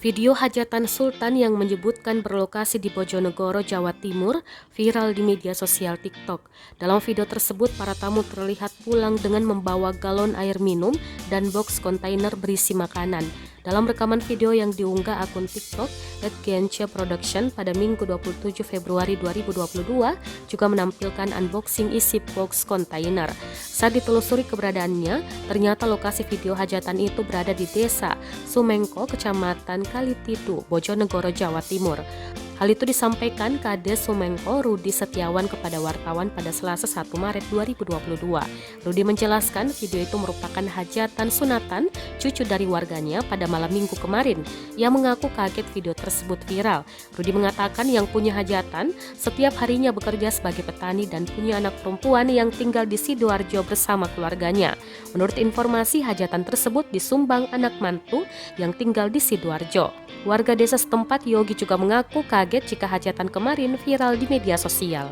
Video hajatan Sultan yang menyebutkan berlokasi di Bojonegoro, Jawa Timur, viral di media sosial TikTok. Dalam video tersebut, para tamu terlihat pulang dengan membawa galon air minum dan box kontainer berisi makanan. Dalam rekaman video yang diunggah akun TikTok @Genche Production pada Minggu 27 Februari 2022 juga menampilkan unboxing isi box kontainer. Saat ditelusuri keberadaannya, ternyata lokasi video hajatan itu berada di Desa Sumengko, Kecamatan Kalitidu, Bojonegoro, Jawa Timur. Hal itu disampaikan Kades Sumengko Rudi Setiawan kepada wartawan pada Selasa 1 Maret 2022. Rudi menjelaskan video itu merupakan hajatan sunatan cucu dari warganya pada malam minggu kemarin. Ia mengaku kaget video tersebut viral. Rudi mengatakan yang punya hajatan setiap harinya bekerja sebagai petani dan punya anak perempuan yang tinggal di Sidoarjo bersama keluarganya. Menurut informasi, hajatan tersebut disumbang anak mantu yang tinggal di Sidoarjo. Warga desa setempat Yogi juga mengaku kaget jika hajatan kemarin viral di media sosial.